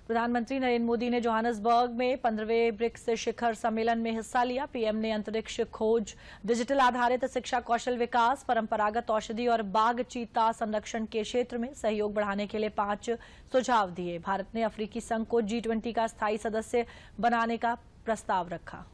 प्रधानमंत्री नरेंद्र मोदी ने जोहानिसबर्ग में 15वें ब्रिक्स शिखर सम्मेलन में हिस्सा लिया। पीएम ने अंतरिक्ष खोज, डिजिटल आधारित शिक्षा, कौशल विकास, परंपरागत औषधि और बाघ चीता संरक्षण के क्षेत्र में सहयोग बढ़ाने के लिए 5 सुझाव दिए। भारत ने अफ्रीकी संघ को G20 का स्थायी सदस्य बनाने का प्रस्ताव रखा।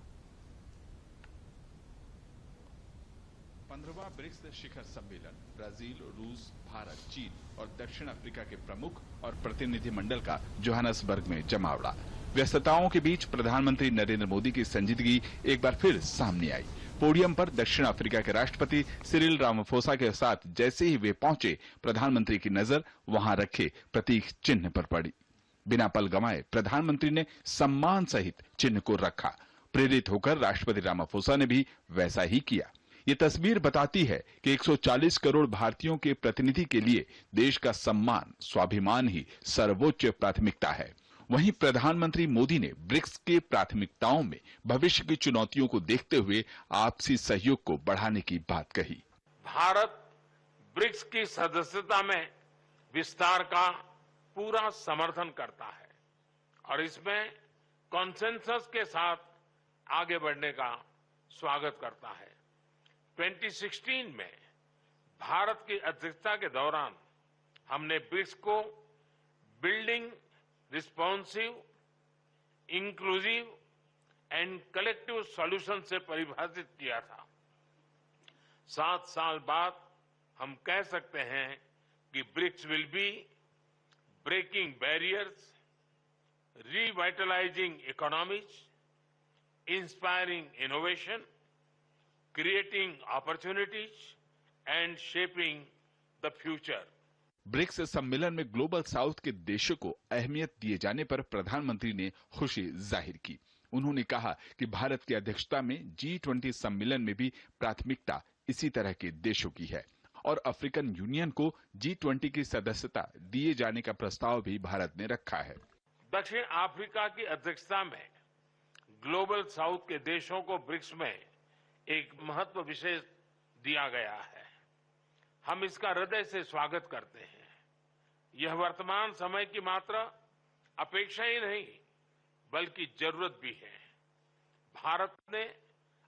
15वां ब्रिक्स शिखर सम्मेलन ब्राजील, रूस, भारत, चीन और दक्षिण अफ्रीका के प्रमुख और प्रतिनिधिमंडल का जोहानिसबर्ग में जमावड़ा। व्यस्तताओं के बीच प्रधानमंत्री नरेंद्र मोदी की संजीदगी एक बार फिर सामने आई। पोडियम पर दक्षिण अफ्रीका के राष्ट्रपति सिरिल रामाफोसा के साथ जैसे ही वे पहुंचे, प्रधानमंत्री की नजर वहां रखे प्रतीक चिन्ह पर पड़ी। बिना पल गंवाए प्रधानमंत्री ने सम्मान सहित चिन्ह को रखा। प्रेरित होकर राष्ट्रपति रामाफोसा ने भी वैसा ही किया। ये तस्वीर बताती है कि 140 करोड़ भारतीयों के प्रतिनिधि के लिए देश का सम्मान, स्वाभिमान ही सर्वोच्च प्राथमिकता है। वहीं प्रधानमंत्री मोदी ने ब्रिक्स के प्राथमिकताओं में भविष्य की चुनौतियों को देखते हुए आपसी सहयोग को बढ़ाने की बात कही। भारत ब्रिक्स की सदस्यता में विस्तार का पूरा समर्थन करता है और इसमें कॉन्सेंसस के साथ आगे बढ़ने का स्वागत करता है। 2016 में भारत की अध्यक्षता के दौरान हमने ब्रिक्स को building responsive, inclusive and collective solution से परिभाषित किया था। 7 साल बाद हम कह सकते हैं कि BRICS will be breaking barriers, revitalising economies, inspiring innovation, creating opportunities and shaping the future. BRICS सम्मेलन में ग्लोबल साउथ के देशों को अहमियत दिए जाने पर प्रधानमंत्री ने खुशी जाहिर की। उन्होंने कहा कि भारत की अध्यक्षता में G20 सम्मेलन में भी प्राथमिकता इसी तरह के देशों की है और अफ्रीकन यूनियन को G20 की सदस्यता दिए जाने का प्रस्ताव भी भारत ने रखा है। दक्षिण अफ्रीका की अध्यक्षता में ग्लोबल साउथ के देशों को ब्रिक्स में एक महत्व विशेष दिया गया है। हम इसका हृदय से स्वागत करते हैं। यह वर्तमान समय की मात्र अपेक्षा ही नहीं बल्कि जरूरत भी है। भारत ने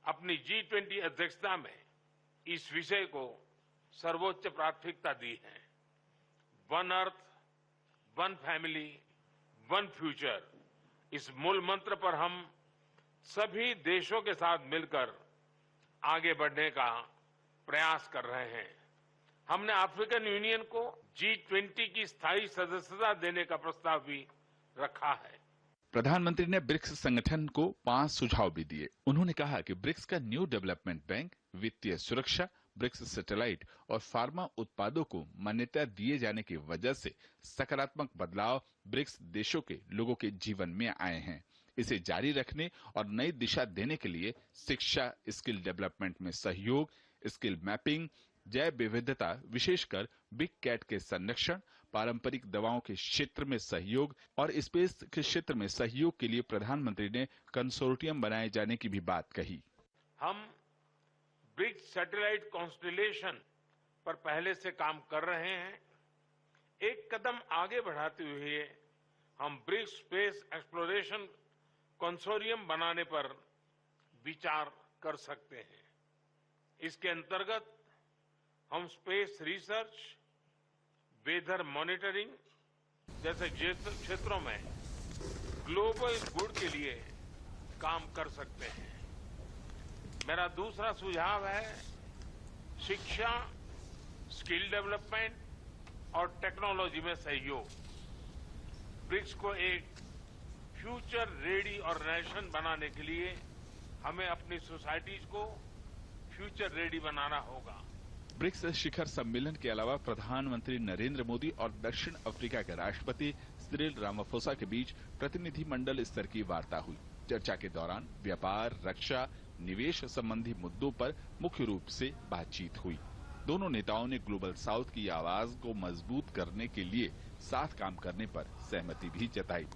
अपनी G20 अध्यक्षता में इस विषय को सर्वोच्च प्राथमिकता दी है। One earth, one family, one future, इस मूल मंत्र पर हम सभी देशों के साथ मिलकर आगे बढ़ने का प्रयास कर रहे हैं। हमने अफ्रीकन यूनियन को G20 की स्थायी सदस्यता देने का प्रस्ताव भी रखा है। प्रधानमंत्री ने ब्रिक्स संगठन को 5 सुझाव भी दिए। उन्होंने कहा कि ब्रिक्स का न्यू डेवलपमेंट बैंक, वित्तीय सुरक्षा, ब्रिक्स सैटेलाइट और फार्मा उत्पादों को मान्यता दिए जाने की वजह से सकारात्मक बदलाव ब्रिक्स देशों के लोगों के जीवन में आए हैं। इसे जारी रखने और नई दिशा देने के लिए शिक्षा, स्किल डेवलपमेंट में सहयोग, स्किल मैपिंग, जैव विविधता, विशेषकर बिग कैट के संरक्षण, पारंपरिक दवाओं के क्षेत्र में सहयोग और स्पेस के क्षेत्र में सहयोग के लिए प्रधानमंत्री ने कंसोर्टियम बनाए जाने की भी बात कही। हम ब्रिक्स सैटेलाइट कॉन्स्टेलेशन पर पहले से काम कर रहे हैं। एक कदम आगे बढ़ाते हुए हम ब्रिक्स स्पेस एक्सप्लोरेशन कंसोर्टियम बनाने पर विचार कर सकते हैं। इसके अंतर्गत हम स्पेस रिसर्च, वेदर मॉनिटरिंग जैसे क्षेत्रों में ग्लोबल गुड के लिए काम कर सकते हैं। मेरा दूसरा सुझाव है शिक्षा, स्किल डेवलपमेंट और टेक्नोलॉजी में सहयोग। ब्रिक्स को एक फ्यूचर रेडी ऑर्गेनाइजेशन बनाने के लिए हमें अपनी सोसाइटीज को फ्यूचर रेडी बनाना होगा। ब्रिक्स शिखर सम्मेलन के अलावा प्रधानमंत्री नरेंद्र मोदी और दक्षिण अफ्रीका के राष्ट्रपति सिरिल रामाफोसा के बीच प्रतिनिधिमंडल स्तर की वार्ता हुई। चर्चा के दौरान व्यापार, रक्षा, निवेश संबंधी मुद्दों पर मुख्य रूप से बातचीत हुई। दोनों नेताओं ने ग्लोबल साउथ की आवाज को मजबूत करने के लिए साथ काम करने पर सहमति भी जताई।